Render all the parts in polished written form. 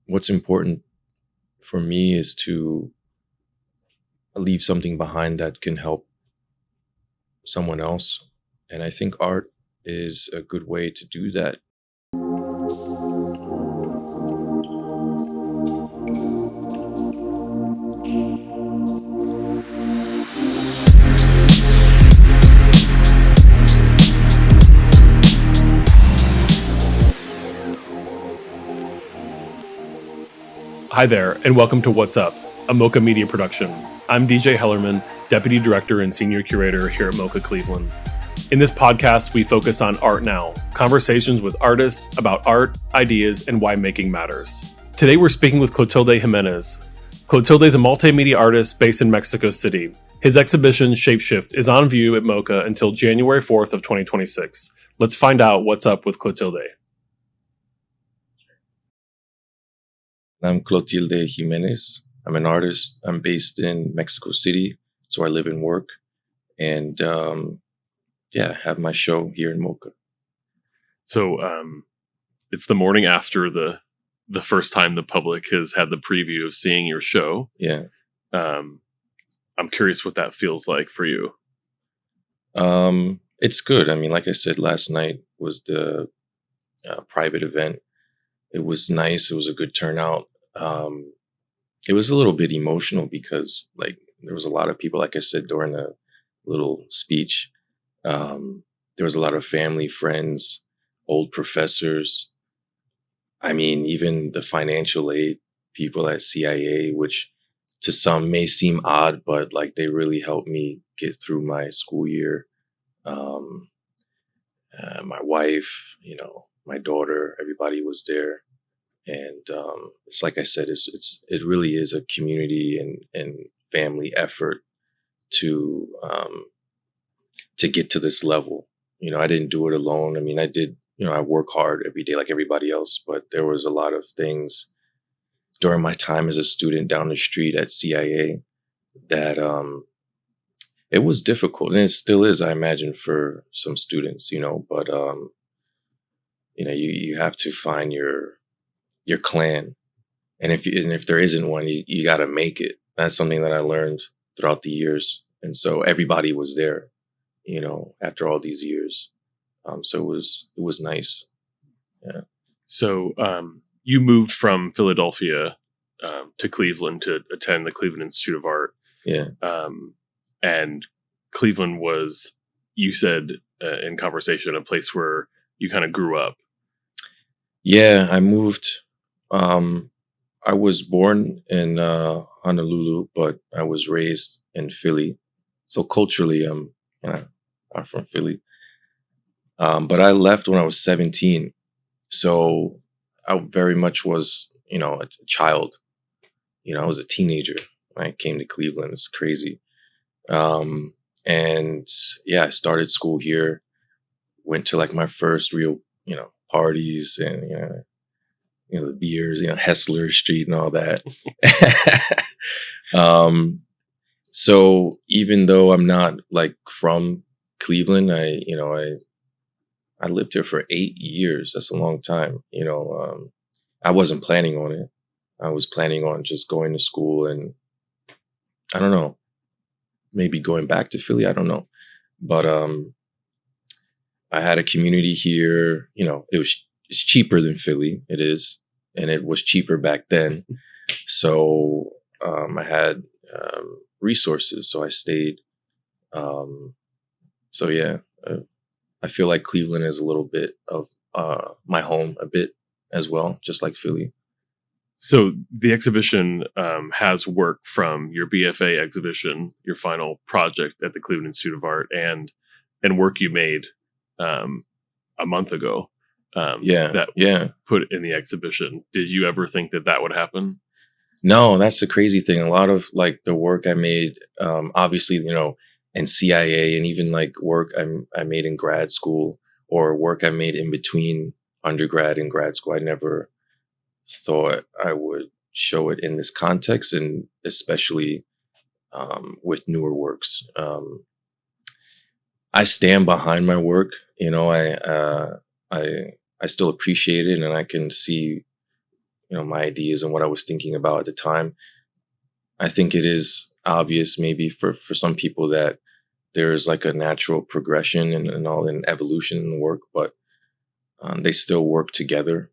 what's important for me is to leave something behind that can help someone else. And I think art is a good way to do that. Hi there, and welcome to What's Up, a moCa media production. I'm DJ Hellerman, Deputy Director and Senior Curator here at moCa Cleveland. In this podcast, we focus on art now, conversations with artists about art, ideas, and why making matters. Today we're speaking with Clotilde Jiménez. Clotilde is a multimedia artist based in Mexico City. His exhibition, Shapeshift, is on view at moCa until January 4th of 2026. Let's find out what's up with Clotilde. I'm Clotilde Jiménez. I'm an artist. I'm based in Mexico City, so I live and work. And have my show here in moCa. So it's the morning after the first time the public has had the preview of seeing your show. Yeah. I'm curious what that feels like for you. It's good. I mean, like I said, last night was the private event. It was nice. It was a good turnout. It was a little bit emotional because, there was a lot of people, like I said, during the little speech. There was a lot of family, friends, old professors. I mean, even the financial aid people at CIA, which to some may seem odd, but they really helped me get through my school year. My wife, my daughter, everybody was there. And it's like I said, it really is a community and family effort to get to this level. I didn't do it alone. I mean, I did, I work hard every day like everybody else, but there was a lot of things during my time as a student down the street at CIA that it was difficult. And it still is, I imagine, for some students, but you have to find your clan. And if there isn't one, you got to make it. That's something that I learned throughout the years. And so everybody was there, after all these years. So it was nice. Yeah. So you moved from Philadelphia to Cleveland to attend the Cleveland Institute of Art. Yeah. And Cleveland was, you said in conversation, a place where you kind of grew up. Yeah, I moved. I was born in Honolulu, but I was raised in Philly. So culturally, I'm from Philly. But I left when I was 17. So I very much was, a child. I was a teenager when I came to Cleveland. It's crazy. And yeah, I started school here, went to my first real, parties and, the beers, Hessler Street and all that. So even though I'm not from Cleveland, I lived here for 8 years. That's a long time. I wasn't planning on it. I was planning on just going to school and I don't know, maybe going back to Philly. I don't know. But I had a community here. It's cheaper than Philly. It is. And it was cheaper back then. So I had resources. So I stayed. I feel like Cleveland is a little bit of my home a bit as well, just like Philly. So the exhibition has work from your BFA exhibition, your final project at the Cleveland Institute of Art, and work you made a month ago. Put in the exhibition. Did you ever think that would happen? No, that's the crazy thing. A lot of the work I made, obviously, in CIA and even work I made in grad school or work I made in between undergrad and grad school. I never thought I would show it in this context, and especially with newer works. I stand behind my work. I still appreciate it, and I can see my ideas and what I was thinking about at the time. I think it is obvious maybe for some people that there's like a natural progression and all in evolution in the work, but they still work together.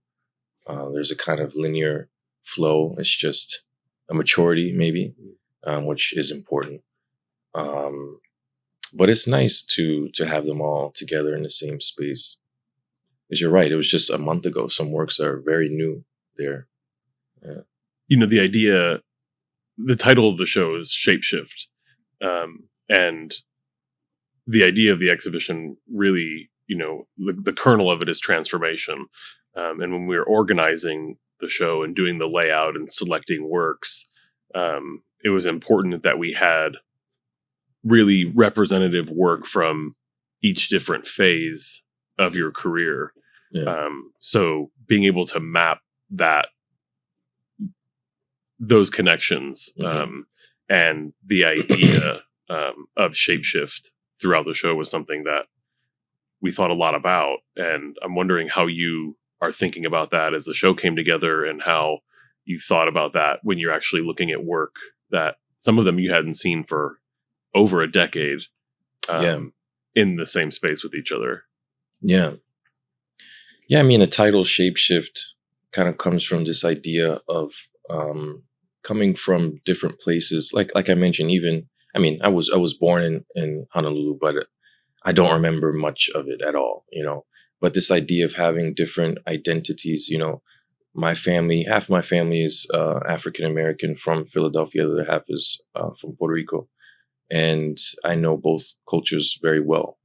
There's a kind of linear flow. It's just a maturity maybe, which is important. But it's nice to have them all together in the same space. Because you're right, it was just a month ago. Some works are very new there. Yeah. The title of the show is Shapeshift. And the idea of the exhibition really, the kernel of it is transformation. And when we were organizing the show and doing the layout and selecting works, it was important that we had really representative work from each different phase of your career. Yeah. So being able to map those connections, and the idea of Shapeshift throughout the show was something that we thought a lot about. And I'm wondering how you are thinking about that as the show came together, and how you thought about that when you're actually looking at work that some of them you hadn't seen for over a decade, in the same space with each other. Yeah. I mean, the title Shapeshift kind of comes from this idea of coming from different places. Like I mentioned, I was born in Honolulu, but I don't remember much of it at all, But this idea of having different identities, my family, half my family is African American from Philadelphia, the other half is from Puerto Rico. And I know both cultures very well,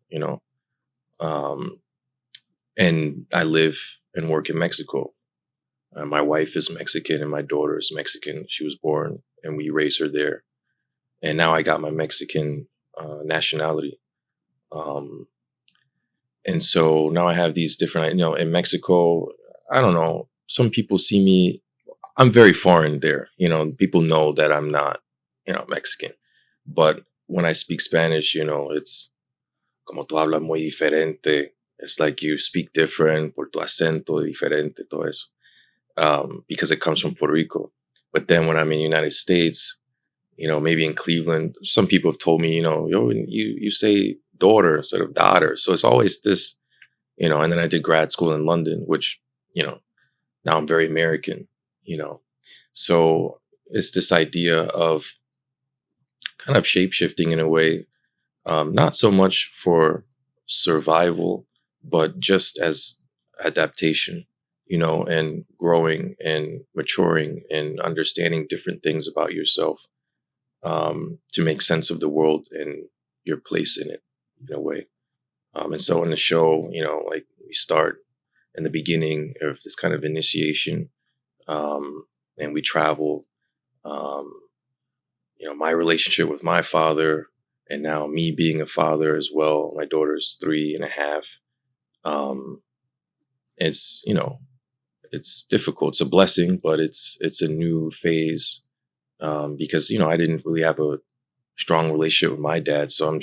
and I live and work in Mexico. My wife is Mexican and my daughter is Mexican. She was born and we raised her there. And now I got my Mexican nationality. And so now I have these different, in Mexico, I don't know, some people see me, I'm very foreign there. People know that I'm not, Mexican. But when I speak Spanish, it's como tú hablas muy diferente. It's like you speak different por tu acento diferente, todo eso. Because it comes from Puerto Rico. But then when I'm in the United States, maybe in Cleveland, some people have told me, you say daughter instead of daughter. So it's always this, and then I did grad school in London, which, now I'm very American, So it's this idea of kind of shape-shifting in a way, not so much for survival, but just as adaptation, and growing and maturing and understanding different things about yourself, to make sense of the world and your place in it in a way. And so in the show, like we start in the beginning of this kind of initiation, and we travel, my relationship with my father, and now me being a father as well. My daughter's 3.5. It's, it's difficult. It's a blessing, but it's a new phase, because, I didn't really have a strong relationship with my dad. So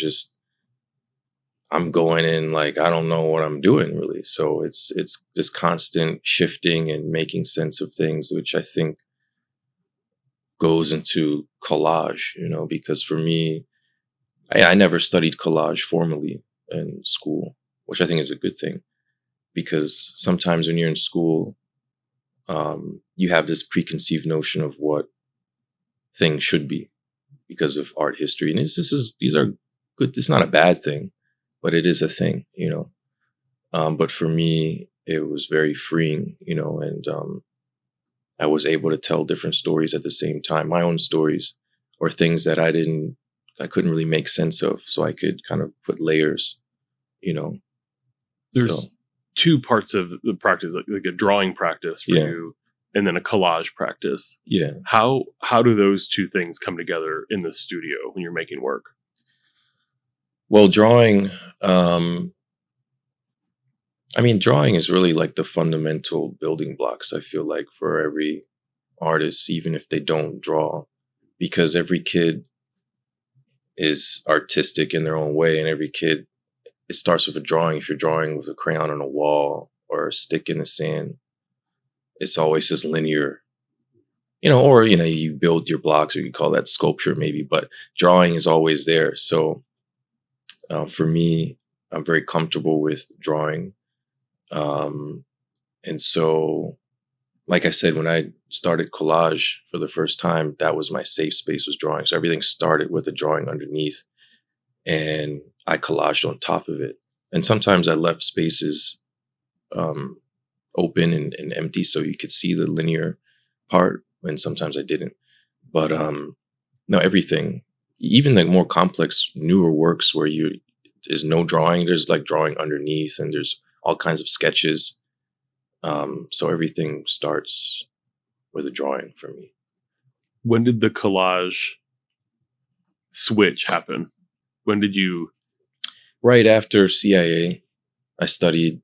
I'm going in like, I don't know what I'm doing really. So it's this constant shifting and making sense of things, which I think goes into collage, because for me, I never studied collage formally in school, which I think is a good thing, because sometimes when you're in school, you have this preconceived notion of what things should be because of art history. And these are good. It's not a bad thing, but it is a thing, But for me, it was very freeing, and I was able to tell different stories at the same time, my own stories, or things that I couldn't really make sense of. So I could kind of put layers, There's two parts of the practice, like a drawing practice for you, and then a collage practice. Yeah. How do those two things come together in the studio when you're making work? Well, drawing is really like the fundamental building blocks, I feel like, for every artist, even if they don't draw, because every kid is artistic in their own way. And every kid, it starts with a drawing. If you're drawing with a crayon on a wall or a stick in the sand, it's always this linear, or, you build your blocks, or you call that sculpture maybe, but drawing is always there. So for me, I'm very comfortable with drawing. And so, like I said, when I started collage for the first time, that was my safe space, was drawing. So everything started with a drawing underneath, and I collaged on top of it. And sometimes I left spaces open and empty so you could see the linear part, and sometimes I didn't. But no, everything, even the more complex, newer works where there's no drawing, there's like drawing underneath, and there's all kinds of sketches. So everything starts with a drawing for me. When did the collage switch happen? When did you? Right after CIA, I studied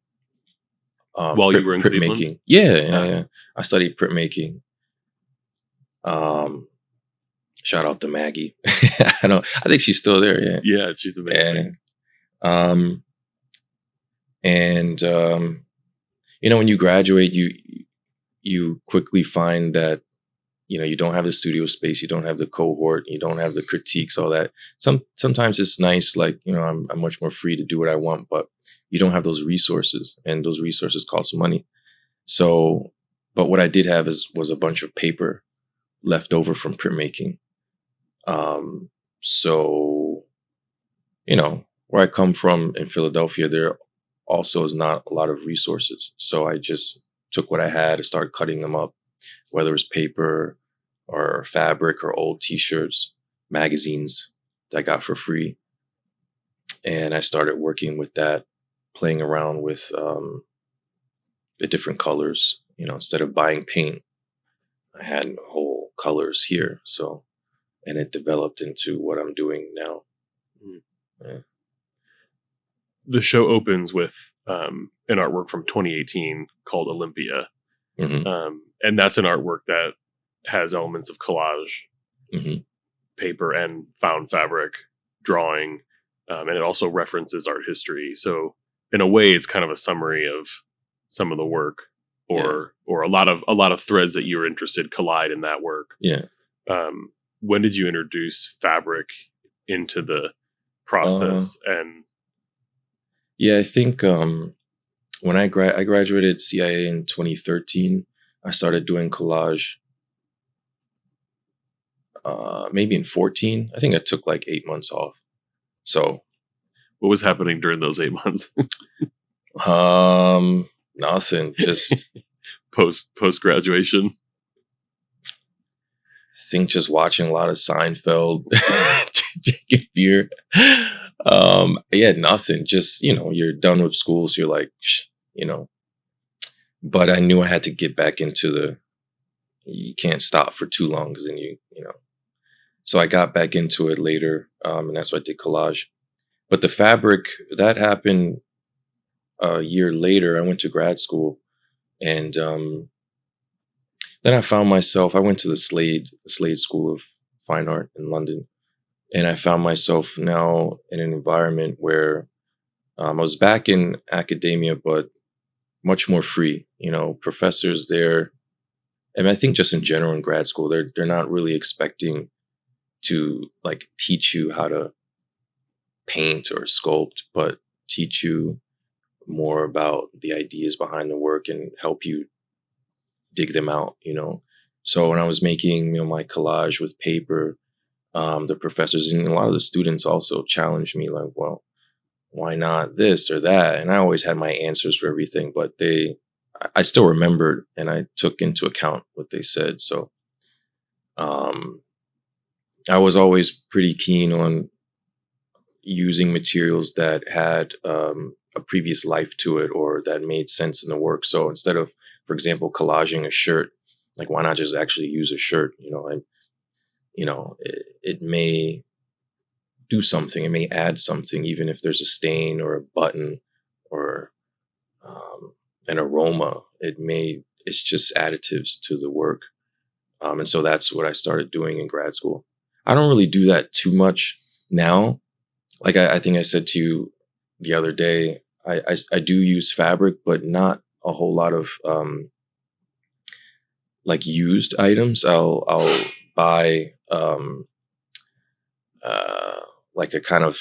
while you were in Cleveland? Printmaking. Yeah. I studied printmaking. Shout out to Maggie. I think she's still there. Yeah. Yeah, she's amazing. And when you graduate, you quickly find that you don't have the studio space, you don't have the cohort, you don't have the critiques, all that. Sometimes it's nice, like I'm much more free to do what I want, but you don't have those resources, and those resources cost money. So, but what I did have was a bunch of paper left over from printmaking. So, where I come from in Philadelphia, there also is not a lot of resources. So I just took what I had and started cutting them up, whether it was paper or fabric or old t-shirts, magazines that I got for free. And I started working with that, playing around with the different colors. Instead of buying paint, I had whole colors here. So, and it developed into what I'm doing now. Yeah. The show opens with an artwork from 2018 called Olympia. Mm-hmm. And that's an artwork that has elements of collage, paper and found fabric, drawing, and it also references art history. So in a way, it's kind of a summary of some of the work, or a lot of threads that you were interested collide in that work. Yeah. When did you introduce fabric into the process? I think when I graduated CIA in 2013, I started doing collage maybe in 14. I think I took like 8 months off. So what was happening during those 8 months? Nothing, just post graduation. I think just watching a lot of Seinfeld, drinking beer. Nothing. Just, you're done with school, so you're like, But I knew I had to get back into you can't stop for too long, because then So I got back into it later, and that's why I did collage. But the fabric, that happened a year later. I went to grad school, and then I found myself, I went to the Slade School of Fine Art in London, and I found myself now in an environment where I was back in academia, but much more free. Professors there, and I think just in general in grad school, they're not really expecting to like teach you how to paint or sculpt, but teach you more about the ideas behind the work and help you dig them out. So when I was making my collage with paper, the professors and a lot of the students also challenged me, like, well, why not this or that? And I always had my answers for everything, but I still remembered, and I took into account what they said. So I was always pretty keen on using materials that had a previous life to it, or that made sense in the work. So instead of, for example, collaging a shirt, like, why not just actually use a shirt? It may do something. It may add something, even if there's a stain or a button or an aroma. It's just additives to the work. And so that's what I started doing in grad school. I don't really do that too much now. Like I think I said to you the other day, I do use fabric, but not a whole lot of like used items. I'll buy like a kind of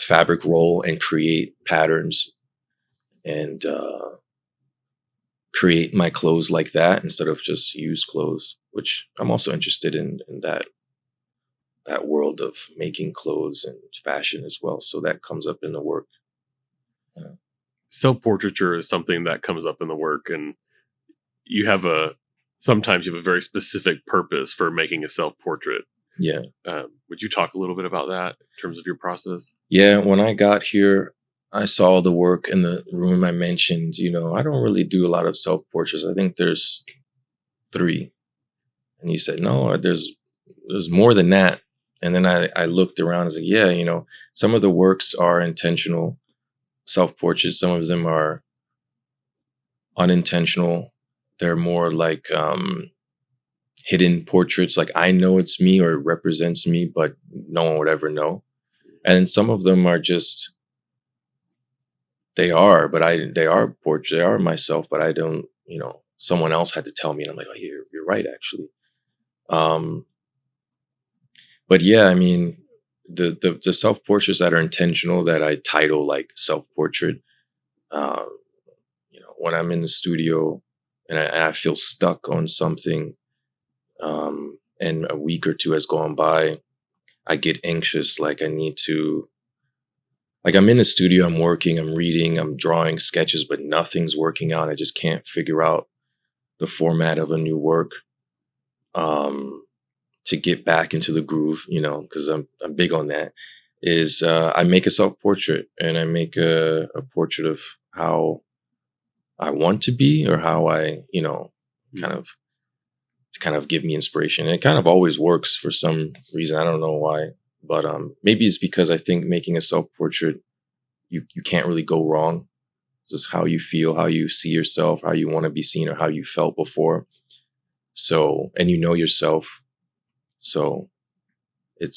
fabric roll and create patterns and create my clothes like that instead of just used clothes, which I'm also interested in that world of making clothes and fashion as well. So that comes up in the work. Yeah. Self-portraiture is something that comes up in the work, and sometimes you have a very specific purpose for making a self-portrait. Yeah. Would you talk a little bit about that in terms of your process? Yeah. When I got here, I saw the work in the room I mentioned. I don't really do a lot of self-portraits. I think there's 3. And you said, no, there's more than that. And then I looked around and was like, yeah, some of the works are intentional self-portraits. Some of them are unintentional. They're more like hidden portraits. Like I know it's me or it represents me, but no one would ever know. And some of them are just, they are portraits. They are myself, but I don't, someone else had to tell me. And I'm like, oh, you're right, actually. But yeah, I mean, the self-portraits that are intentional that I title like self-portrait, when I'm in the studio and I feel stuck on something, and a week or 2 has gone by, I get anxious. Like I need to, like I'm in the studio, I'm working, I'm reading, I'm drawing sketches, but nothing's working out. I just can't figure out the format of a new work. To get back into the groove, because I'm big on that, is I make a self-portrait and I make a portrait of how I want to be or how I, kind of give me inspiration. And it kind of always works for some reason. I don't know why, but maybe it's because I think making a self-portrait, you can't really go wrong. It's just how you feel, how you see yourself, how you want to be seen, or how you felt before. So, and yourself. So it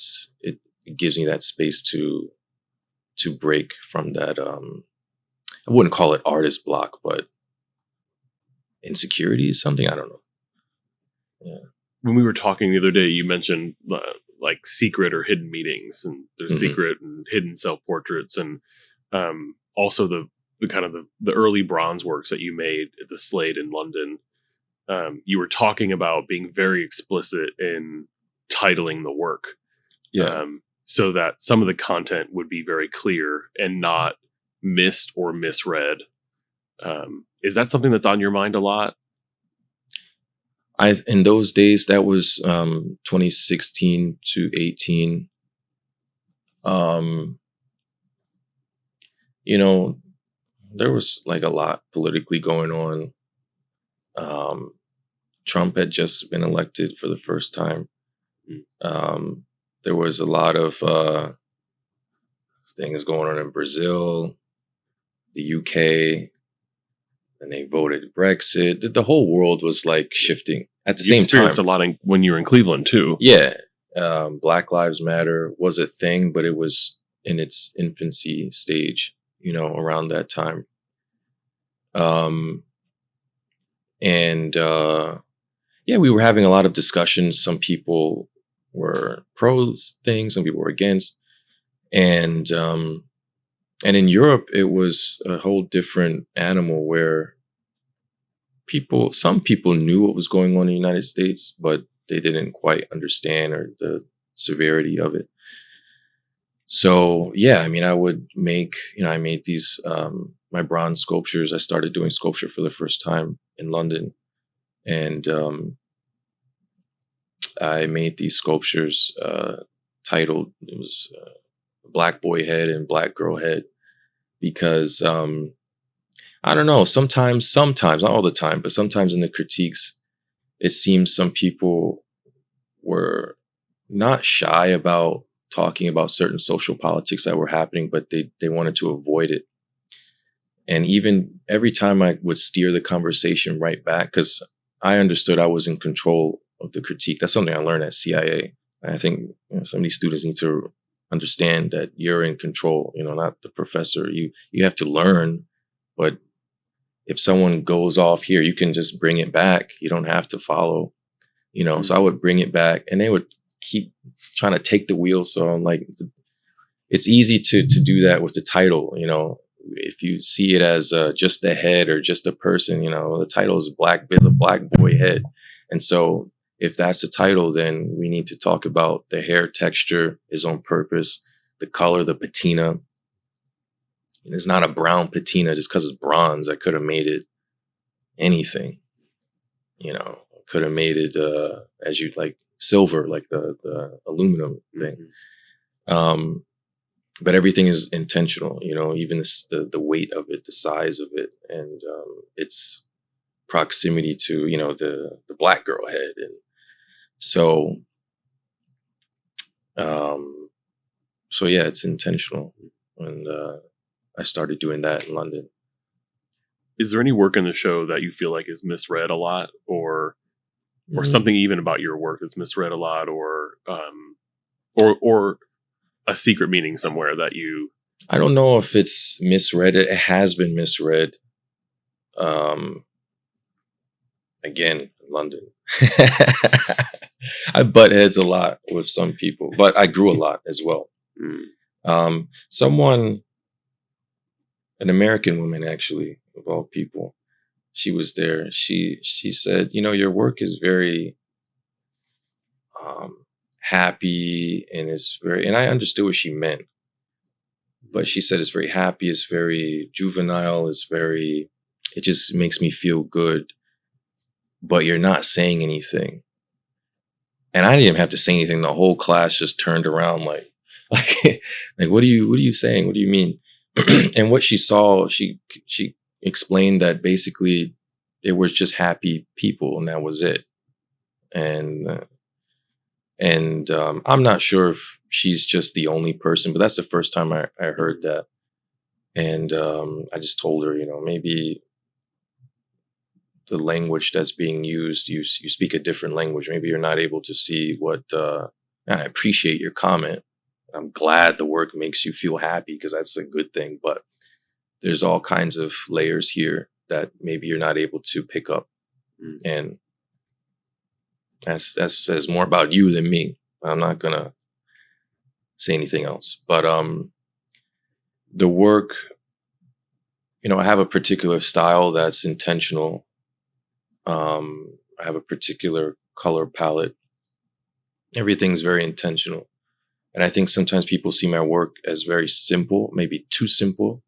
gives me that space to break from that. I wouldn't call it artist block, but insecurity is something. I don't know. Yeah. When we were talking the other day, you mentioned like secret or hidden meetings, and there's secret and hidden self-portraits, and also the kind of the early bronze works that you made at the Slade in London. You were talking about being very explicit in titling the work, so that some of the content would be very clear and not missed or misread. Is that something that's on your mind a lot? In those days, that was 2016 to 18. There was like a lot politically going on. Trump had just been elected for the first time. There was a lot of things going on in Brazil, the UK, and they voted Brexit. The whole world was like shifting at the same time. You experienced a lot when you were in Cleveland too. Yeah. Black Lives Matter was a thing, but it was in its infancy stage, around that time. We were having a lot of discussions. Some people were pro things, some people were against. And in Europe, it was a whole different animal where some people knew what was going on in the United States, but they didn't quite understand or the severity of it. So, yeah, I mean, I made these, my bronze sculptures. I started doing sculpture for the first time in London. And I made these sculptures titled, it was Black Boy Head and Black Girl Head, because I don't know, sometimes, not all the time, but sometimes in the critiques, it seems some people were not shy about talking about certain social politics that were happening, but they wanted to avoid it. And even every time I would steer the conversation right back, because I understood I was in control of the critique. That's something I learned at CIA. And I think some of these students need to understand that you're in control, not the professor. You have to learn, but if someone goes off here, you can just bring it back. You don't have to follow, So I would bring it back, and they would keep trying to take the wheel. So I'm like, it's easy to do that with the title, If you see it as just a head or just a person, the title is the black boy head. And so if that's the title, then we need to talk about the hair texture is on purpose, the color, the patina. And it's not a brown patina just because it's bronze. I could have made it anything, could have made it as you like silver, like the aluminum thing. But everything is intentional, even the weight of it, the size of it, and its proximity to, the black girl head. And so, yeah, it's intentional. And I started doing that in London. Is there any work in the show that you feel like is misread a lot, or something even about your work that's misread a lot, or a secret meaning somewhere that you... I don't know if it's misread. It has been misread. Again, London. I butt heads a lot with some people, but I grew a lot as well. An American woman, actually, of all people, she was there. She said, your work is very happy, and and I understood what she meant, but she said it's very happy, it's very juvenile, it just makes me feel good, but you're not saying anything. And I didn't even have to say anything. The whole class just turned around like what are you saying? What do you mean? And what she saw, she explained that basically it was just happy people, and that was it. And I'm not sure if she's just the only person, but that's the first time I heard that. And I just told her, maybe the language that's being used, you speak a different language. Maybe you're not able to see what, I appreciate your comment. I'm glad the work makes you feel happy, because that's a good thing. But there's all kinds of layers here that maybe you're not able to pick up. And that says more about you than me. I'm not going to say anything else. But the work, I have a particular style that's intentional. I have a particular color palette. Everything's very intentional. And I think sometimes people see my work as very simple, maybe too simple,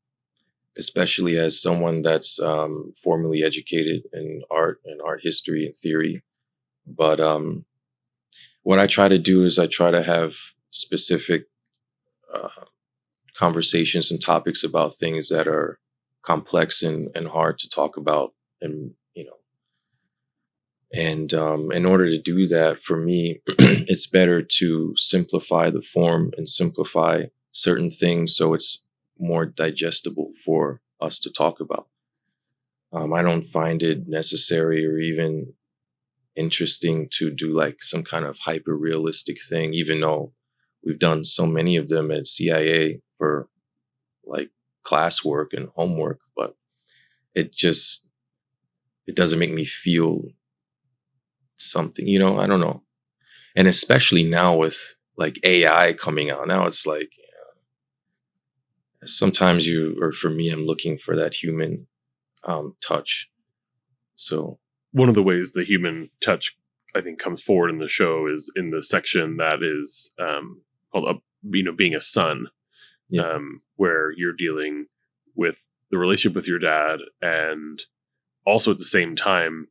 especially as someone that's formally educated in art and art history and theory. But what I try to do is I try to have specific conversations and topics about things that are complex and hard to talk about. And, and in order to do that, for me, it's better to simplify the form and simplify certain things so it's more digestible for us to talk about. I don't find it necessary or even interesting to do like some kind of hyper realistic thing, even though we've done so many of them at CIA for like classwork and homework, but it doesn't make me feel something, I don't know. And especially now with like AI coming out, now it's like, sometimes for me, I'm looking for that human touch. So one of the ways the human touch, I think, comes forward in the show is in the section that is called being a son, where you're dealing with the relationship with your dad, and also at the same time,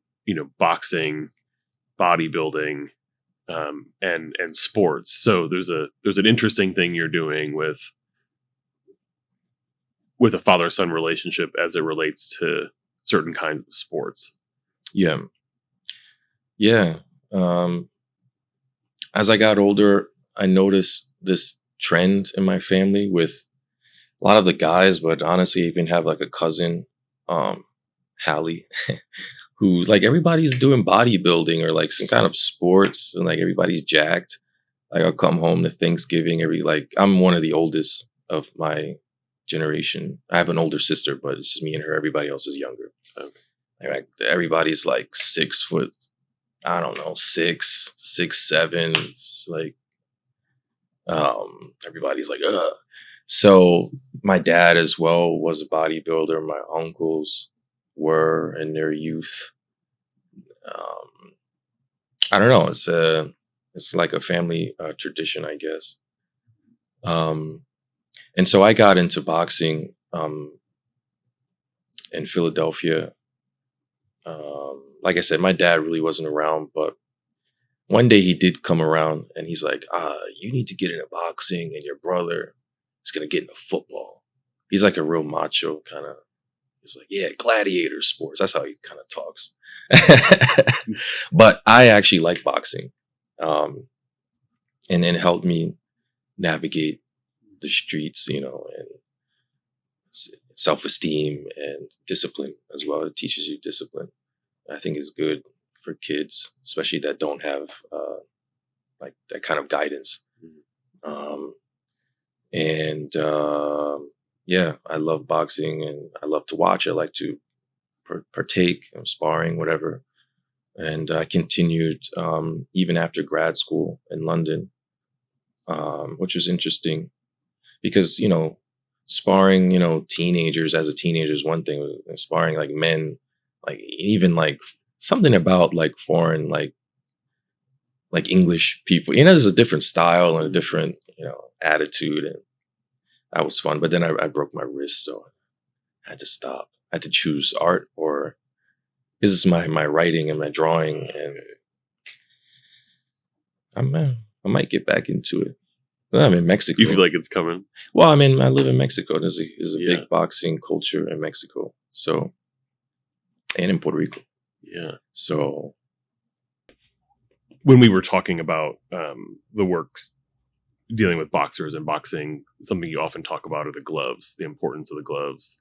boxing, bodybuilding, and sports. So there's an interesting thing you're doing with a father-son relationship as it relates to certain kinds of sports. Yeah. As I got older, I noticed this trend in my family with a lot of the guys, but honestly, I even have like a cousin, Hallie, who like everybody's doing bodybuilding or like some kind of sports, and like everybody's jacked. Like I'll come home to Thanksgiving I'm one of the oldest of my generation. I have an older sister, but it's just me and her. Everybody else is younger. Okay. Like everybody's like 6 foot, I don't know, 6'7". It's like, everybody's like, ugh. So my dad as well was a bodybuilder. My uncles were in their youth. I don't know. It's like a family tradition, I guess. And so I got into boxing in Philadelphia. Like I said, my dad really wasn't around, but one day he did come around and he's like, you need to get into boxing and your brother is going to get into football. He's like a real macho kind of, he's like, yeah, gladiator sports. That's how he kind of talks. But I actually like boxing. And then it helped me navigate the streets, and self-esteem and discipline as well. It teaches you discipline. I think is good for kids, especially that don't have like that kind of guidance. Yeah, I love boxing and I love to watch. I like to partake in sparring, whatever. And I continued even after grad school in London, which was interesting because, sparring, teenagers as a teenager is one thing. Sparring like men, like even like something about like foreign, like English people, there's a different style and a different, attitude. And that was fun. But then I broke my wrist, so I had to stop. I had to choose art or this is my writing and my drawing. And I might get back into it. I'm in Mexico. You feel like it's coming? Well, I live in Mexico. There's a big boxing culture in Mexico. So, and in Puerto Rico. Yeah. So, when we were talking about the works dealing with boxers and boxing, something you often talk about are the gloves, the importance of the gloves.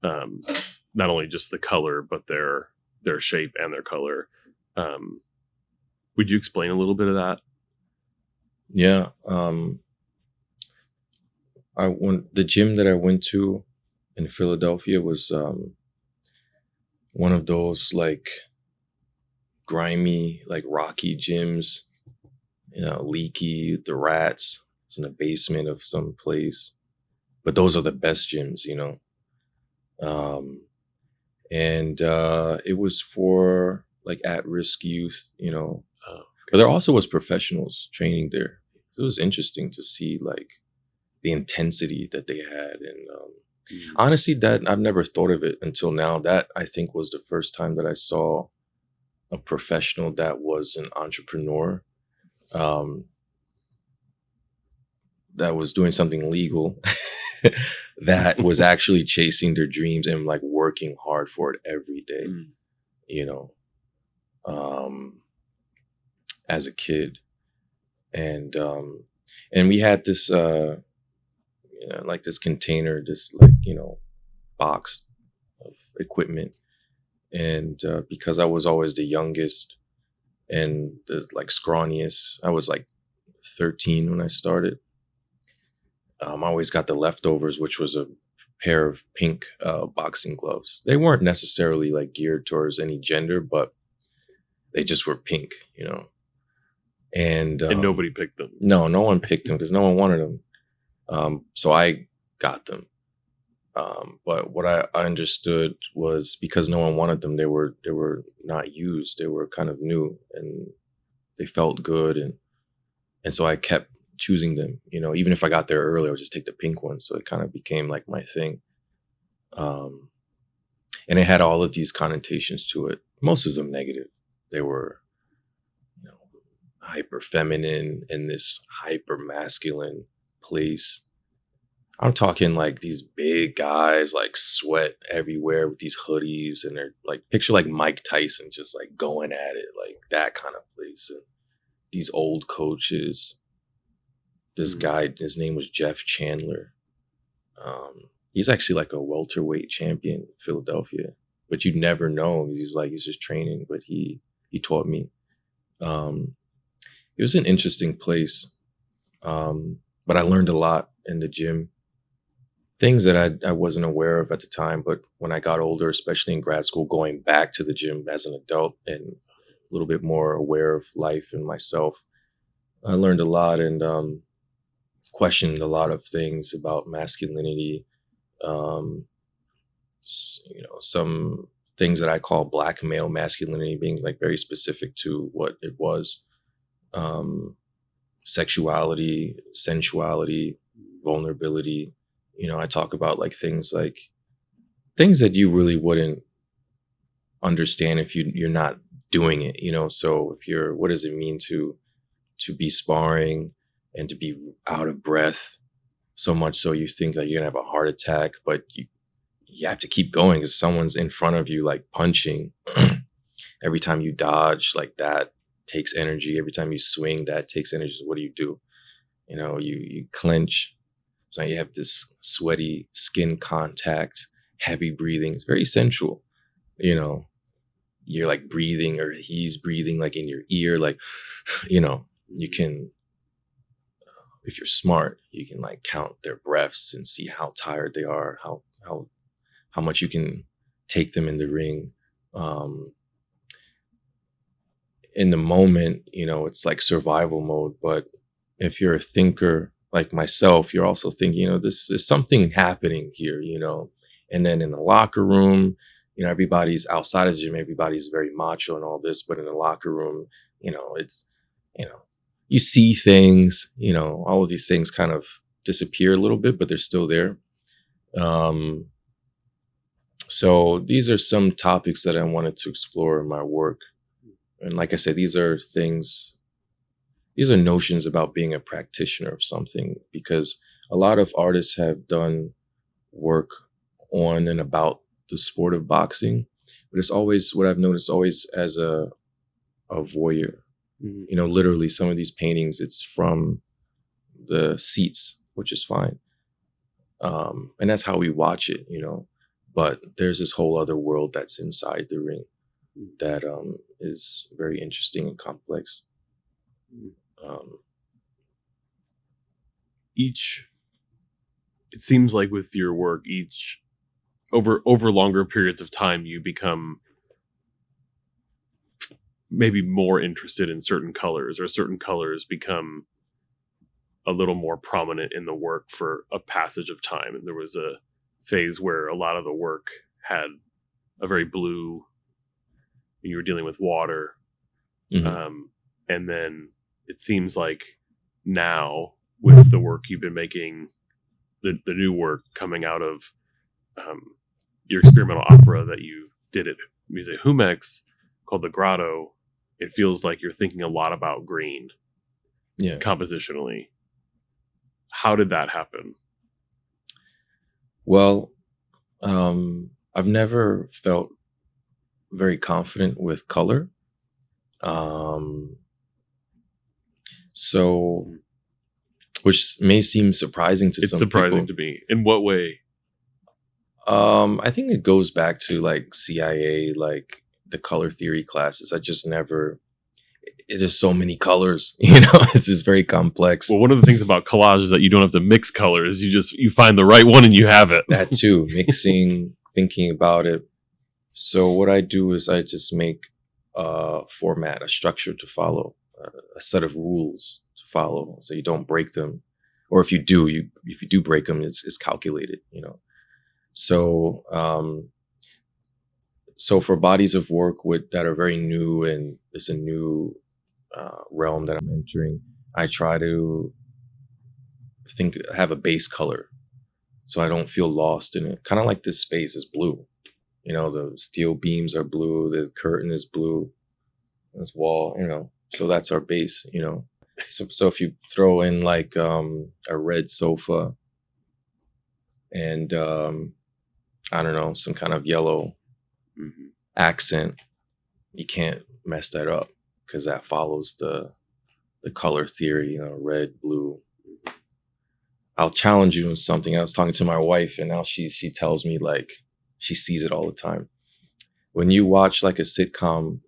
Not only just the color, but their shape and their color. Would you explain a little bit of that? Yeah. The gym that I went to in Philadelphia was one of those like grimy, like rocky gyms, leaky, the rats. It's in the basement of some place, but those are the best gyms, and it was for like at-risk youth, but there also was professionals training there. It was interesting to see like the intensity that they had. And honestly, that I've never thought of it until now. That I think was the first time that I saw a professional that was an entrepreneur, that was doing something legal, that was actually chasing their dreams and like working hard for it every day, as a kid. And we had this, like this container, this like, box of equipment. And because I was always the youngest and the like scrawniest, I was like 13 when I started. I always got the leftovers, which was a pair of pink boxing gloves. They weren't necessarily like geared towards any gender, but they just were pink, And nobody picked them. No one picked them because no one wanted them. So I got them. But what I understood was because no one wanted them, they were not used. They were kind of new and they felt good. And so I kept choosing them, even if I got there early, I would just take the pink one. So it kind of became like my thing. And it had all of these connotations to it. Most of them negative. They were, hyper feminine in this hyper masculine place. I'm talking like these big guys, like sweat everywhere with these hoodies, and they're like, picture like Mike Tyson just like going at it, like that kind of place. And these old coaches. This guy, his name was Jeff Chandler. He's actually like a welterweight champion in Philadelphia, but you'd never know. He's just training, but he taught me. It was an interesting place, but I learned a lot in the gym. things that I wasn't aware of at the time, but when I got older, especially in grad school, going back to the gym as an adult and a little bit more aware of life and myself, I learned a lot and questioned a lot of things about masculinity. Um, some things that I call black male masculinity, being like very specific to what it was. Um, Sexuality, sensuality, vulnerability. I talk about like things that you really wouldn't understand if you're not doing it. So if you're, what does it mean to be sparring and to be out of breath so much so you think that you're gonna have a heart attack, but you have to keep going because someone's in front of you like punching. Every time you dodge, like that takes energy. Every time you swing, that takes energy. So what do? You clench. So you have this sweaty skin contact, heavy breathing. It's very sensual. You're like breathing, or he's breathing like in your ear. Like, you can, if you're smart, you can like count their breaths and see how tired they are, how much you can take them in the ring. In the moment, it's like survival mode. But if you're a thinker like myself, you're also thinking, there's something happening here, and then in the locker room, everybody's outside of the gym, everybody's very macho and all this, but in the locker room, it's, you see things, all of these things kind of disappear a little bit, but they're still there. So these are some topics that I wanted to explore in my work. And like I said, these are notions about being a practitioner of something, because a lot of artists have done work on and about the sport of boxing, but it's always, what I've noticed, always as a voyeur. Literally some of these paintings, it's from the seats, which is fine. And that's how we watch it, but there's this whole other world that's inside the ring that is very interesting and complex. It seems like with your work, over longer periods of time, you become maybe more interested in certain colors, or certain colors become a little more prominent in the work for a passage of time. And there was a phase where a lot of the work had a very blue, and you were dealing with water. Mm-hmm. And then it seems like now, with the work you've been making, the new work coming out of your experimental opera that you did at Musée Humex called The Grotto, it feels like you're thinking a lot about green, compositionally. How did that happen? Well, I've never felt very confident with color. So, which may seem surprising to some people. It's surprising to me. In what way? I think it goes back to like CIA, like the color theory classes. I just never, it's just so many colors, it's just very complex. Well, one of the things about collage is that you don't have to mix colors. You find the right one and you have it. That too, mixing, thinking about it. So what I do is I just make a format, a structure to follow, a set of rules to follow, so you don't break them. Or if you do break them, it's calculated, So, so for bodies of work that are very new, and it's a new realm that I'm entering, I try to have a base color, so I don't feel lost in it. Kind of like this space is blue, the steel beams are blue, the curtain is blue, this wall, so that's our base, So if you throw in like a red sofa and I don't know, some kind of yellow accent, you can't mess that up, because that follows the color theory, red, blue. I'll challenge you on something. I was talking to my wife, and now she tells me, like, she sees it all the time. When you watch like a sitcom,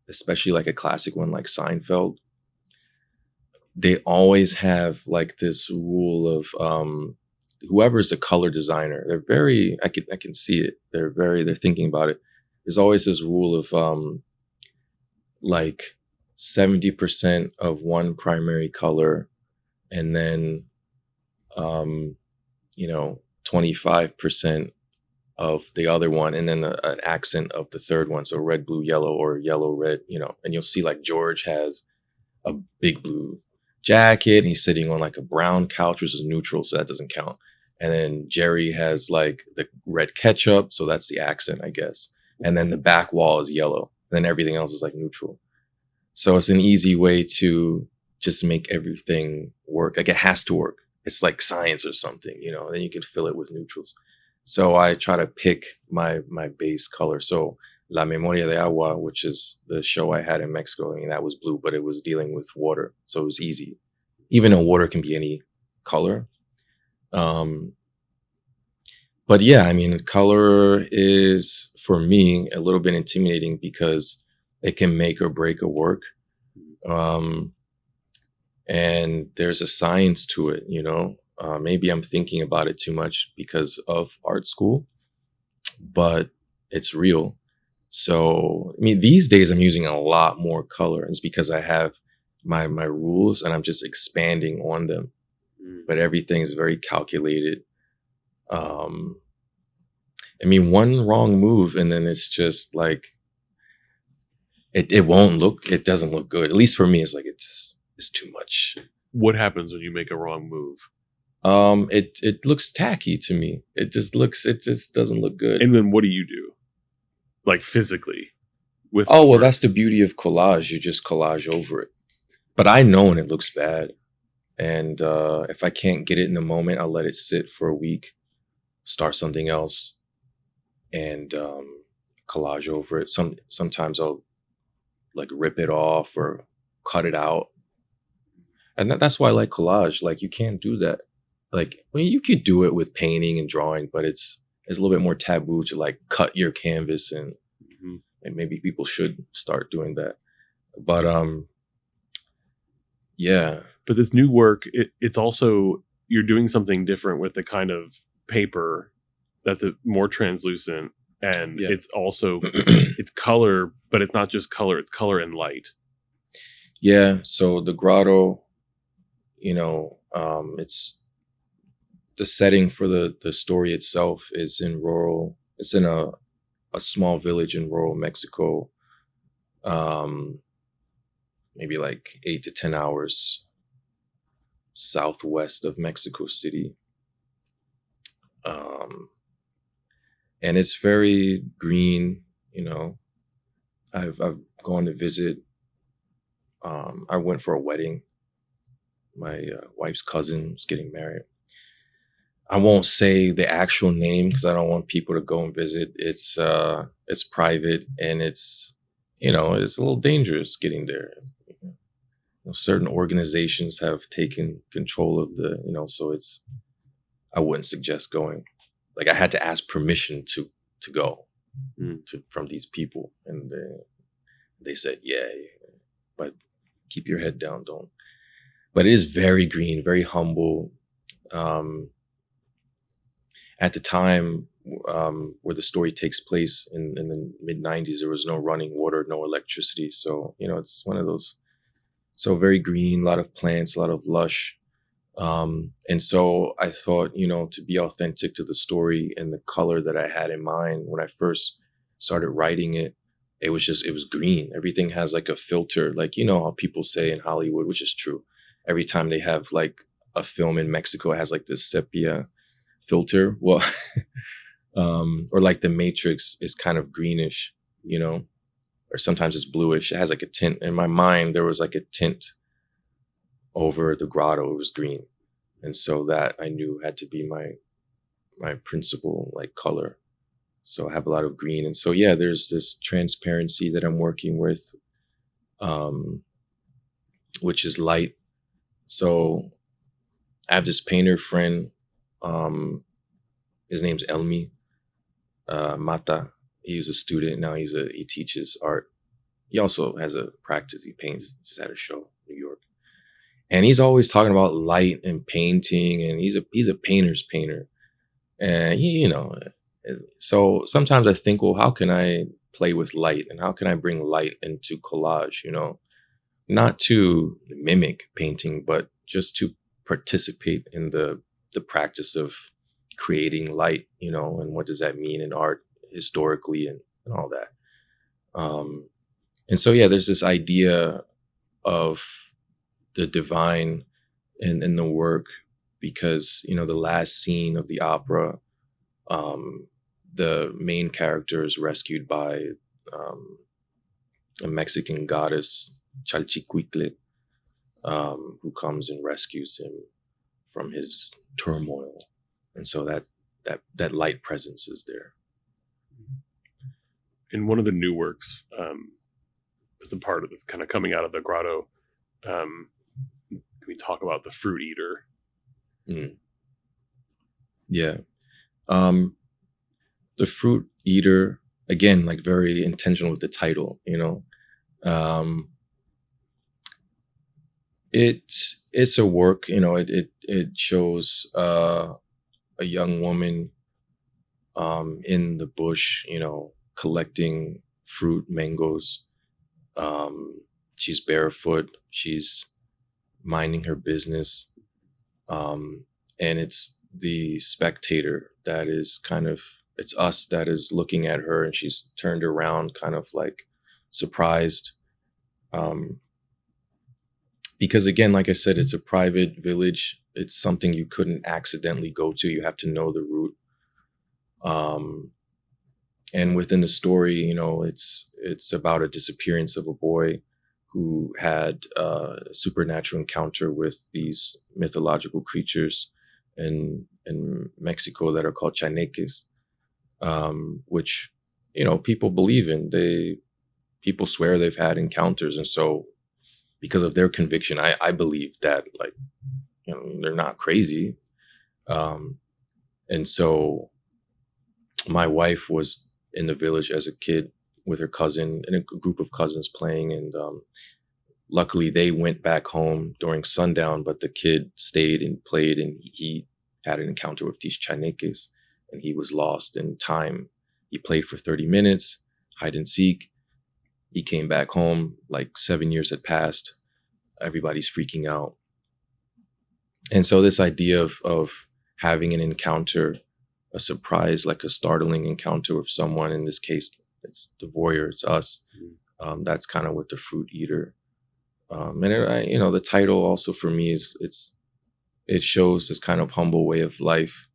especially like a classic one like Seinfeld, they always have like this rule of whoever's the color designer, they're very, I can see it. They're thinking about it. There's always this rule of like 70% of one primary color, and then 25% of the other one, and then an accent of the third one. So red, blue, yellow, or yellow, red, and you'll see like George has a big blue jacket and he's sitting on like a brown couch, which is neutral, so that doesn't count. And then Jerry has like the red ketchup, so that's the accent, I guess. And then the back wall is yellow. And then everything else is like neutral. So it's an easy way to just make everything work. Like it has to work. It's like science or something, then you can fill it with neutrals. So I try to pick my base color. So La Memoria de Agua, which is the show I had in Mexico, I mean, that was blue, but it was dealing with water. So it was easy. Even though water can be any color. But yeah, I mean, color is, for me, a little bit intimidating because it can make or break a work. And there's a science to it, maybe I'm thinking about it too much because of art school, but it's real. So, I mean, these days I'm using a lot more color. It's because I have my rules and I'm just expanding on them. But everything is very calculated. I mean, one wrong move and then it's just like, it doesn't look good. At least for me, it's like, it's too much. What happens when you make a wrong move? It looks tacky to me. It just doesn't look good. And then what do you do? Like physically? That's the beauty of collage. You just collage over it. But I know when it looks bad. And if I can't get it in the moment, I'll let it sit for a week, start something else, and collage over it. Sometimes I'll like rip it off or cut it out. And that's why I like collage. Like you can't do that. Like, I mean, you could do it with painting and drawing, but it's a little bit more taboo to like cut your canvas and maybe people should start doing that. But yeah. But this new work, it's also, you're doing something different with the kind of paper that's more translucent, and it's also it's color, but it's not just color, it's color and light. Yeah, so the grotto, it's the setting for the story itself is in a small village in rural Mexico, maybe like 8 to 10 hours southwest of Mexico City. And it's very green, I've gone to visit. I went for a wedding. My wife's cousin was getting married. I won't say the actual name because I don't want people to go and visit. It's private and it's a little dangerous getting there. Certain organizations have taken control of so I wouldn't suggest going. Like I had to ask permission to go from these people, and they said, yeah, but keep your head down, don't. But it is very green, very humble. At the time where the story takes place in the mid-90s, there was no running water, no electricity. So, it's one of those. So very green, a lot of plants, a lot of lush. And so I thought, to be authentic to the story and the color that I had in mind when I first started writing it, it was green. Everything has like a filter, like, how people say in Hollywood, which is true. Every time they have like a film in Mexico, it has like this sepia filter. Well, or like The Matrix is kind of greenish, or sometimes it's bluish. It has like a tint. In my mind, there was like a tint over the grotto. It was green. And so that I knew had to be my principal like color. So I have a lot of green. And so, yeah, there's this transparency that I'm working with, which is light. So I have this painter friend. His name's Elmi Mata. He's a student now. He teaches art. He also has a practice. He paints. Just had a show in New York. And he's always talking about light and painting, and he's a painter's painter. And so sometimes I think, well, how can I play with light, and how can I bring light into collage? Not to mimic painting, but just to participate in the practice of creating light, and what does that mean in art historically, and all that. And so, yeah, there's this idea of the divine in the work, because, the last scene of the opera, the main character is rescued by a Mexican goddess, Chalchicuitle, who comes and rescues him from his turmoil. And so that light presence is there. In one of the new works, as a part of this kind of coming out of the grotto, can we talk about the fruit eater? Yeah. The fruit eater, again, like very intentional with the title, it's a work, it shows a young woman in the bush, collecting fruit, mangoes. She's barefoot, she's minding her business. And it's the spectator that is it's us that is looking at her, and she's turned around kind of like surprised. Because again, like I said, it's a private village. It's something you couldn't accidentally go to. You have to know the route. And within the story, it's about a disappearance of a boy who had a supernatural encounter with these mythological creatures in Mexico that are called chaneques, which, people believe in. People swear they've had encounters. And so because of their conviction, I believe that, like, they're not crazy. And so my wife was in the village as a kid with her cousin and a group of cousins playing. And luckily they went back home during sundown, but the kid stayed and played, and he had an encounter with these chaneques, and he was lost in time. He played for 30 minutes, hide and seek. He came back home, like 7 years had passed. Everybody's freaking out. And so this idea of having an encounter, a surprise, like a startling encounter with someone, in this case, it's the voyeur, it's us. That's kind of what the fruit eater. And the title also for me it shows this kind of humble way of life.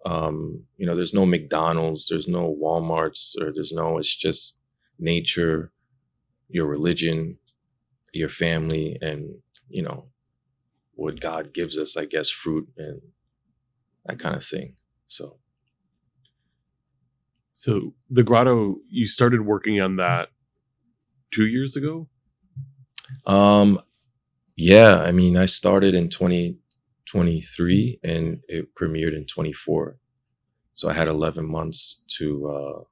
There's no McDonald's, there's no Walmarts, it's just nature, your religion, your family, and, what God gives us, I guess, fruit and that kind of thing. So the grotto, you started working on that 2 years ago? Yeah, I started in 2023 and it premiered in 24. So I had 11 months to,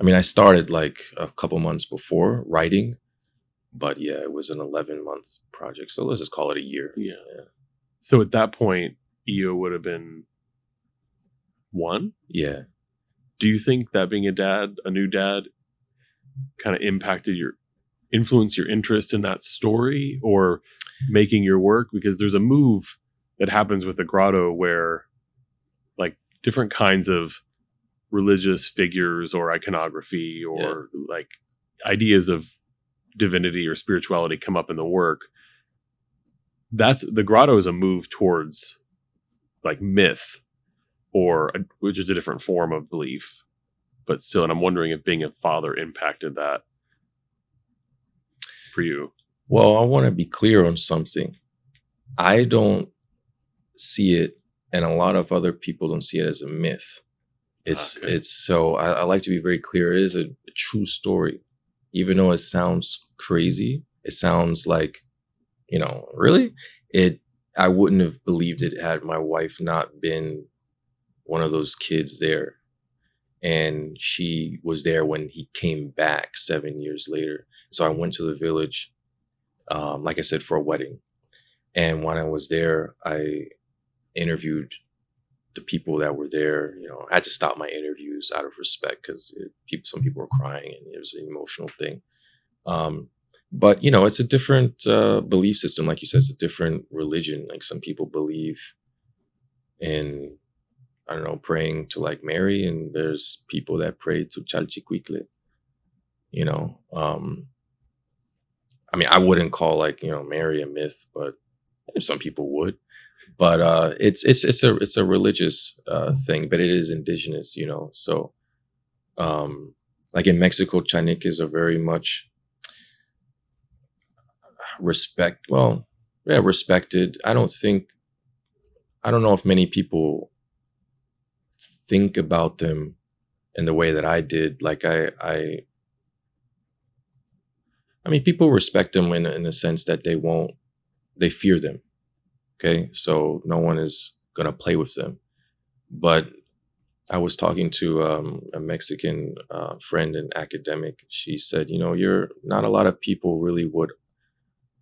I started like a couple months before writing, but yeah, it was an 11-month project. So let's just call it a year. Yeah. So at that point, Io would have been 1? Yeah. Do you think that being a new dad, kind of influenced your interest in that story or making your work? Because there's a move that happens with the grotto where, like, different kinds of religious figures or iconography or like ideas of divinity or spirituality come up in the work. The grotto is a move towards like myth, which is a different form of belief, but still. And I'm wondering if being a father impacted that for you. Well, I want to be clear on something. I don't see it, and a lot of other people don't see it, as a myth. So I like to be very clear. It is a true story, even though it sounds crazy. It sounds like, really, I wouldn't have believed it had my wife not been one of those kids there. And she was there when he came back 7 years later. So I went to the village, like I said, for a wedding. And when I was there, I interviewed the people that were there. I had to stop my interviews out of respect because some people were crying and it was an emotional thing. But it's a different belief system, like you said. It's a different religion. Like some people believe in, I don't know, praying to like Mary, and there's people that pray to Chalchiquitle. I mean, I wouldn't call like Mary a myth, but some people would. But it's a religious thing, but it is indigenous, So like in Mexico, Chaneques are very much respected. I don't know if many people think about them in the way that I did. Like I mean, people respect them in the sense that they fear them. Okay. So no one is going to play with them. But I was talking to a Mexican friend and academic. She said, you're not a lot of people really would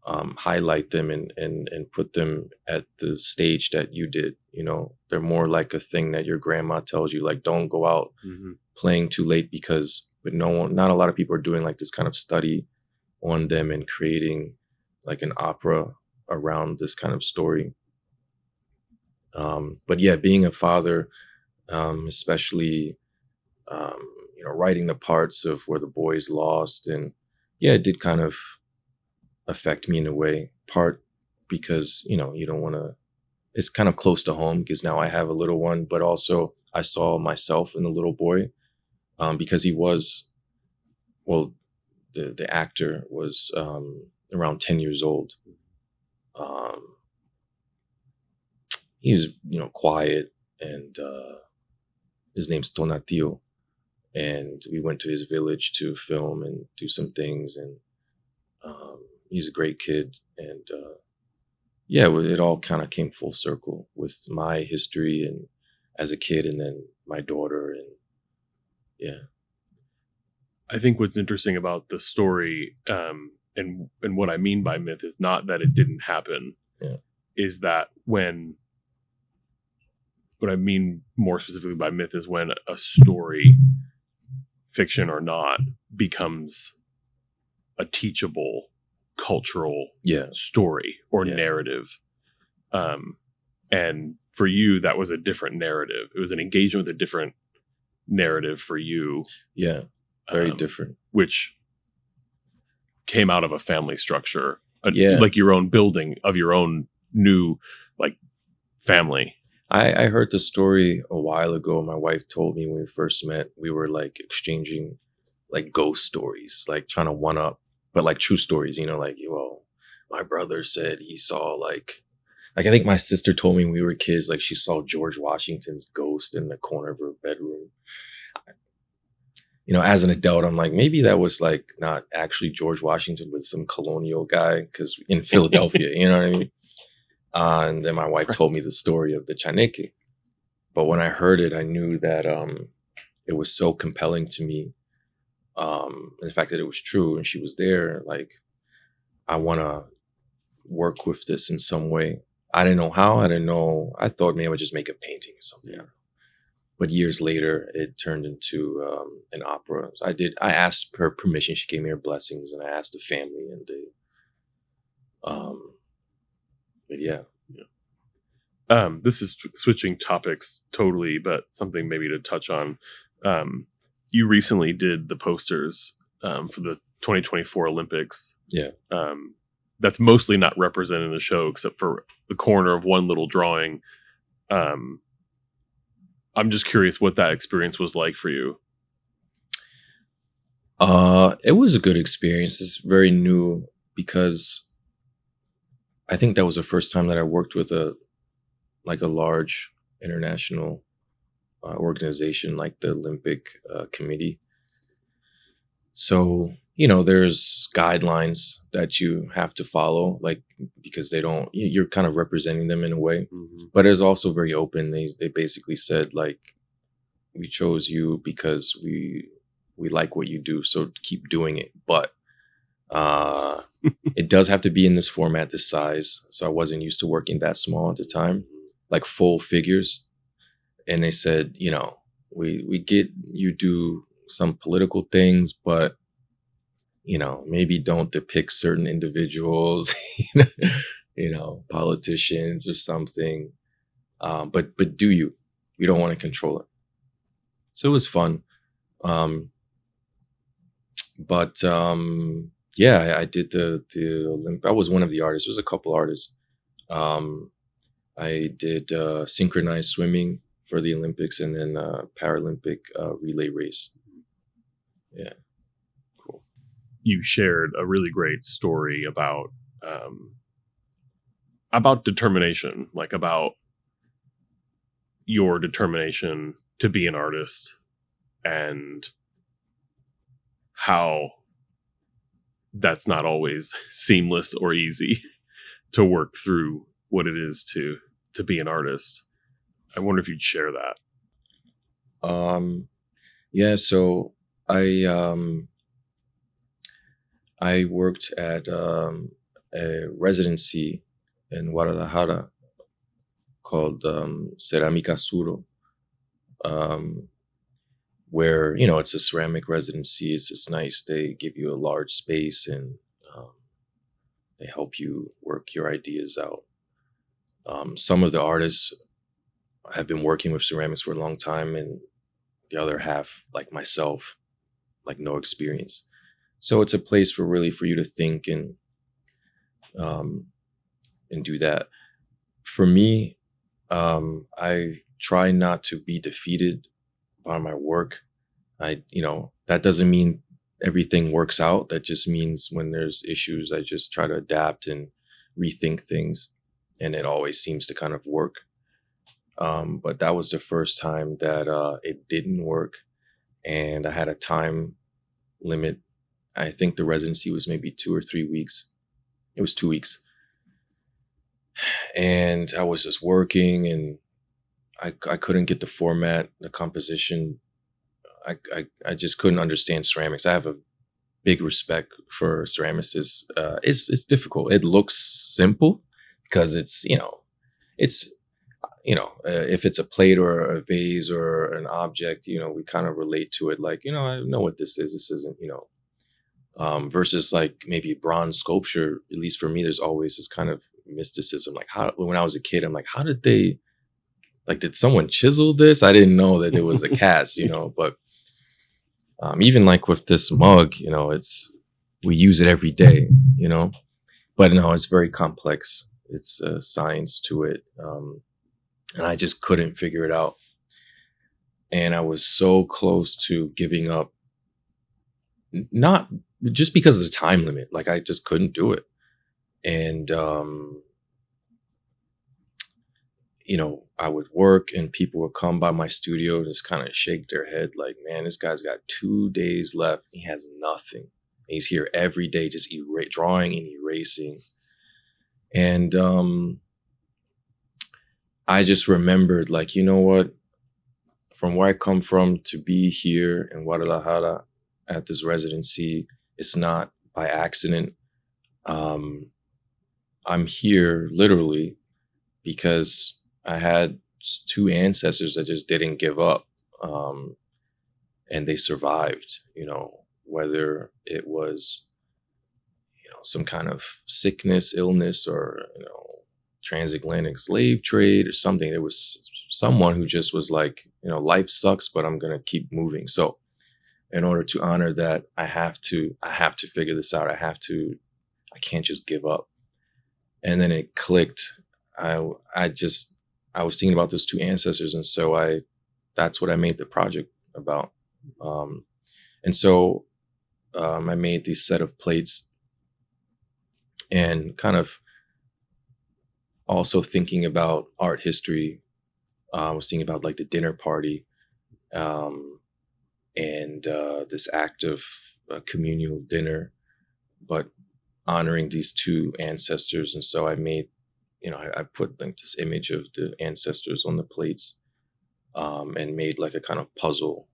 highlight them and put them at the stage that you did. They're more like a thing that your grandma tells you, like, don't go out playing too late but not a lot of people are doing like this kind of study on them and creating like an opera around this kind of story. But yeah, being a father, especially, writing the parts of where the boys lost, and yeah, it did kind of affect me in a way, part because, you don't want to, it's kind of close to home because now I have a little one, but also I saw myself in the little boy, because he was, well, the actor was around 10 years old. He was, quiet, and his name's Tonatio. And we went to his village to film and do some things. And he's a great kid. And yeah, it all kind of came full circle with my history and as a kid, and then my daughter. And yeah. I think what's interesting about the story, and what I mean by myth is not that it didn't happen, is that what I mean more specifically by myth is when a story, fiction or not, becomes a teachable cultural story or narrative. And for you, that was a different narrative. It was an engagement with a different narrative for you. Yeah. Very different. Which came out of a family structure, like your own building of your own new like family. I heard the story a while ago. My wife told me when we first met, we were like exchanging like ghost stories, like trying to one up, but like true stories, like, well, my brother said he saw like I think my sister told me when we were kids, like she saw George Washington's ghost in the corner of her bedroom. As an adult, I'm like, maybe that was like not actually George Washington, but some colonial guy, because in Philadelphia, you know what I mean? And then my wife told me the story of the Chaneque. But when I heard it, I knew that it was so compelling to me. The fact that it was true and she was there, like, I want to work with this in some way. I didn't know how. I didn't know. I thought maybe I would just make a painting or something. Yeah. But years later, it turned into an opera. I asked her permission. She gave me her blessings, and I asked the family, and they. But yeah. This is switching topics totally, but something maybe to touch on. You recently did the posters for the 2024 Olympics. Yeah. That's mostly not represented in the show, except for the corner of one little drawing. I'm just curious what that experience was like for you. It was a good experience. It's very new because I think that was the first time that I worked with a large international organization like the Olympic Committee. So, there's guidelines that you have to follow, like, because you're kind of representing them in a way, but it's also very open. They basically said, like, we chose you because we like what you do, so keep doing it. But It does have to be in this format, this size. So I wasn't used to working that small at the time, like full figures. And they said, we get you do some political things, but maybe don't depict certain individuals, politicians or something. But do you? We don't want to control it. So it was fun. But yeah, I did the I was one of the artists. There was a couple artists. I did synchronized swimming for the Olympics, and then Paralympic relay race. Yeah. Cool. You shared a really great story about determination, like about your determination to be an artist and how that's not always seamless or easy to work through what it is to be an artist. I wonder if you'd share that. Yeah, so I worked at a residency in Guadalajara called Cerámica Suro, where it's a ceramic residency. It's nice. They give you a large space, and they help you work your ideas out. Some of the artists have been working with ceramics for a long time, and the other half, like myself, like no experience. So it's a place for you to think and do that. For me, I try not to be defeated by my work. That doesn't mean everything works out. That just means when there's issues, I just try to adapt and rethink things, and it always seems to kind of work. But that was the first time that it didn't work, and I had a time limit. I think the residency was maybe 2 or 3 weeks. It was 2 weeks. And I was just working, and I couldn't get the format, the composition. I just couldn't understand ceramics. I have a big respect for ceramics. It's difficult. It looks simple because it's if it's a plate or a vase or an object, we kind of relate to it. Like, I know what this is. This isn't, versus like maybe bronze sculpture. At least for me, there's always this kind of mysticism. Like when I was a kid, I'm like, how did they, like, did someone chisel this? I didn't know that it was a cast, but even like with this mug, we use it every day, but no, it's very complex. It's a science to it. And I just couldn't figure it out. And I was so close to giving up, not just because of the time limit. Like, I just couldn't do it. And, I would work, and people would come by my studio and just kind of shake their head like, man, this guy's got 2 days left. He has nothing. He's here every day, just drawing and erasing. And I just remembered, like, you know what? From where I come from to be here in Guadalajara at this residency, it's not by accident. I'm here literally because I had 2 ancestors that just didn't give up, and they survived, whether it was, some kind of sickness, illness, or, transatlantic slave trade or something. There was someone who just was like, life sucks, but I'm going to keep moving. So in order to honor that, I have to figure this out. I can't just give up. And then it clicked. I was thinking about those 2 ancestors. And so that's what I made the project about. And so I made this set of plates, and kind of also thinking about art history. I was thinking about like the dinner party, and this act of communal dinner, but honoring these 2 ancestors. And so I made, I put like this image of the ancestors on the plates, and made like a kind of puzzle.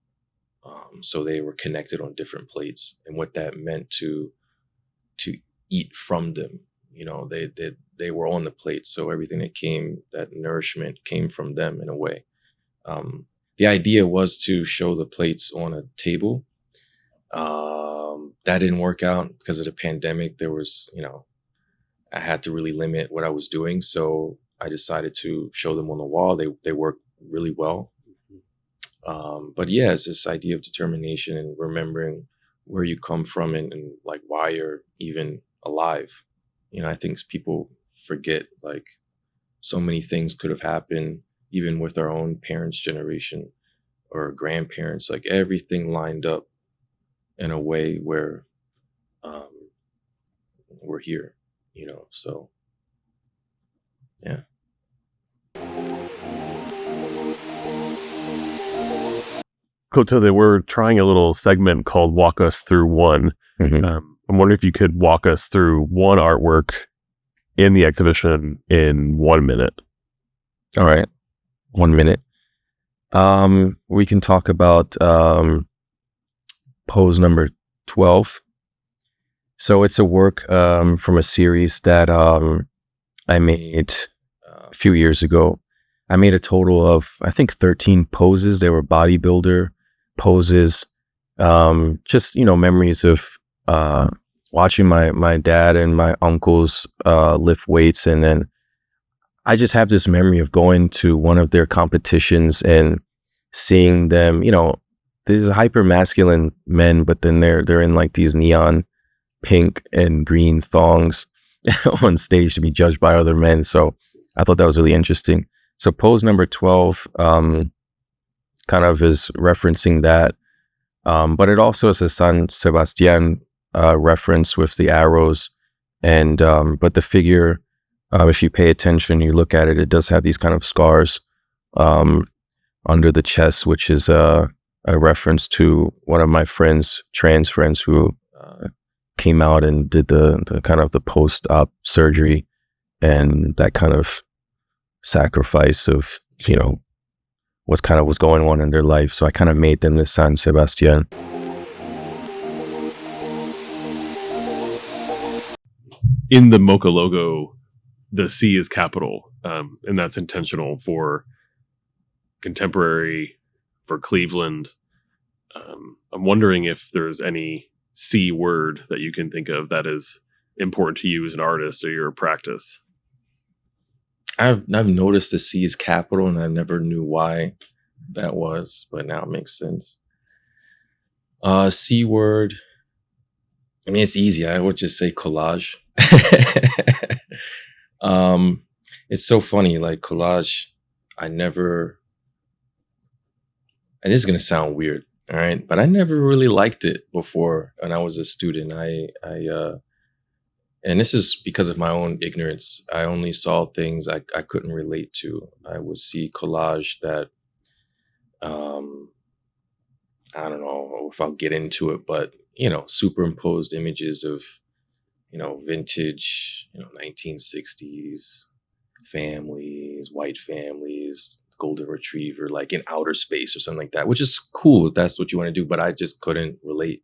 So they were connected on different plates, and what that meant to eat from them. You know, they were on the plate, so everything that nourishment came from them in a way. The idea was to show the plates on a table. That didn't work out because of the pandemic. There was, I had to really limit what I was doing, so I decided to show them on the wall. They work really well. But yeah, it's this idea of determination and remembering where you come from and like why you're even alive. I think people forget like so many things could have happened even with our own parents' generation or grandparents. Like everything lined up in a way where we're here, so yeah. Clotilde, we're trying a little segment called Walk Us Through One. Mm-hmm. I'm wondering if you could walk us through one artwork in the exhibition in 1 minute. All right. 1 minute. We can talk about pose number 12. So it's a work from a series that I made a few years ago. I made a total of, I think, 13 poses. They were bodybuilder poses. Just, memories of watching my dad and my uncles lift weights. And then I just have this memory of going to one of their competitions and seeing them, these hyper masculine men, but then they're in like these neon pink and green thongs on stage to be judged by other men. So I thought that was really interesting. So pose number 12 kind of is referencing that. But it also is a San Sebastian reference with the arrows. And but the figure, if you pay attention, you look at it, it does have these kind of scars under the chest, which is a reference to one of my friends, trans friends, who came out and did the kind of the post-op surgery and that kind of sacrifice of, what's going on in their life. So I kind of made them the San Sebastian. In the moCa logo, the C is capital, and that's intentional for contemporary, for Cleveland. I'm wondering if there's any C word that you can think of that is important to you as an artist or your practice. I've noticed the C is capital, and I never knew why that was, but now it makes sense. C word. I mean, it's easy. I would just say collage. It's so funny, like collage. And this is gonna sound weird, all right, but I never really liked it before when I was a student. And this is because of my own ignorance. I only saw things I couldn't relate to. I would see collage that, I don't know if I'll get into it, but, superimposed images of, vintage, 1960s families, white families, golden retriever, like in outer space or something like that, which is cool if that's what you want to do, but I just couldn't relate.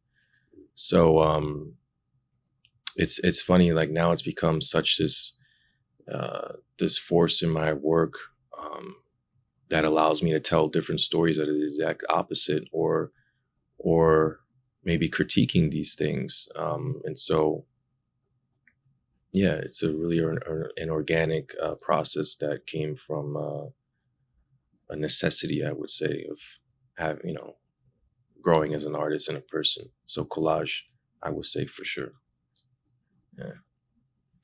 So, it's funny, like now it's become such this force in my work that allows me to tell different stories that are the exact opposite, or maybe critiquing these things. And so, yeah, it's a really an organic process that came from a necessity, I would say, of having, growing as an artist and a person. So collage, I would say for sure. Yeah.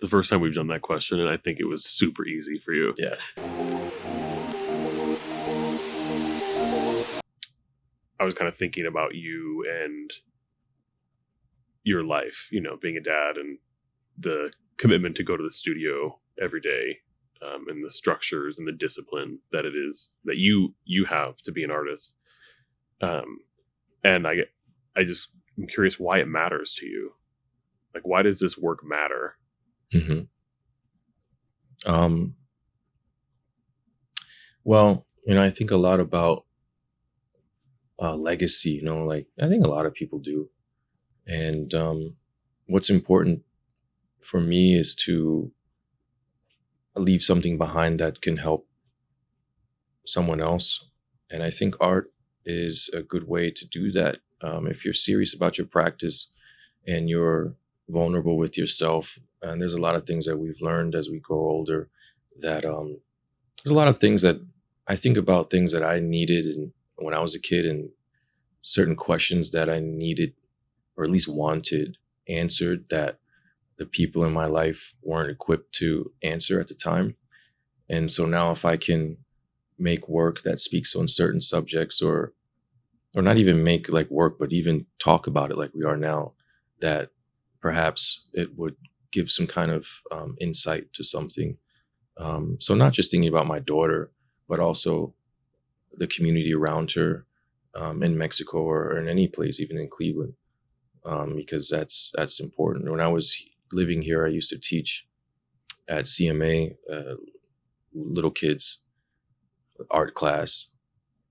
The first time we've done that question, and I think it was super easy for you. Yeah. I was kind of thinking about you and your life, being a dad and the commitment to go to the studio every day, and the structures and the discipline that it is that you have to be an artist. And I'm curious why it matters to you. Like, why does this work matter? Mm-hmm. Well, I think a lot about legacy, like I think a lot of people do. And what's important for me is to leave something behind that can help someone else. And I think art is a good way to do that. If you're serious about your practice and you're vulnerable with yourself, and there's a lot of things that we've learned as we grow older, that there's a lot of things that I think about, things that I needed and when I was a kid, and certain questions that I needed or at least wanted answered that the people in my life weren't equipped to answer at the time. And so now if I can make work that speaks on certain subjects, or not even make like work, but even talk about it like we are now, that perhaps it would give some kind of insight to something. So not just thinking about my daughter, but also the community around her in Mexico or in any place, even in Cleveland, because that's important. When I was living here, I used to teach at CMA, little kids art class,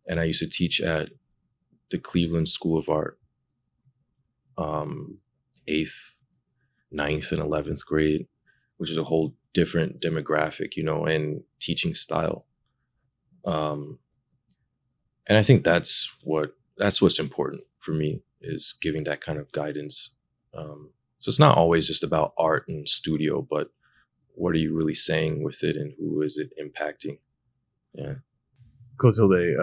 and I used to teach at the Cleveland School of Art, 8th, 9th, and 11th grade, which is a whole different demographic, and teaching style. And I think that's what's important for me, is giving that kind of guidance. So it's not always just about art and studio, but what are you really saying with it, and who is it impacting? Yeah. Clotilde,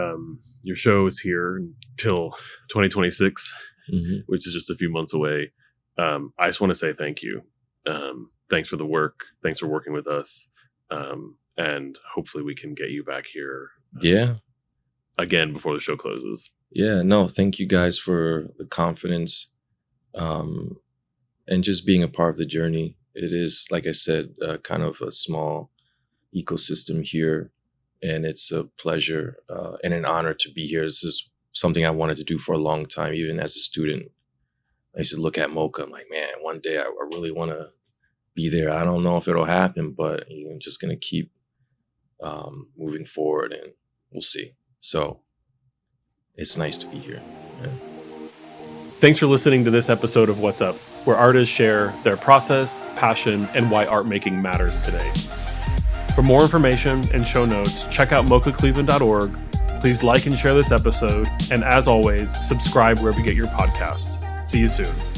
your show is here until 2026, which is just a few months away. I just want to say thank you. Thanks for the work. Thanks for working with us. And hopefully we can get you back here. Again before the show closes. Yeah, no, thank you guys for the confidence, and just being a part of the journey. It is, like I said, kind of a small ecosystem here, and it's a pleasure and an honor to be here. This is something I wanted to do for a long time, even as a student. I used to look at moCa, I'm like, man, one day I really want to be there. I don't know if it'll happen, but I'm just going to keep moving forward, and we'll see. So it's nice to be here. Yeah. Thanks for listening to this episode of What's Up, where artists share their process, passion, and why art making matters today. For more information and show notes, check out moCaCleveland.org. Please like and share this episode. And as always, subscribe wherever you get your podcasts. See you soon.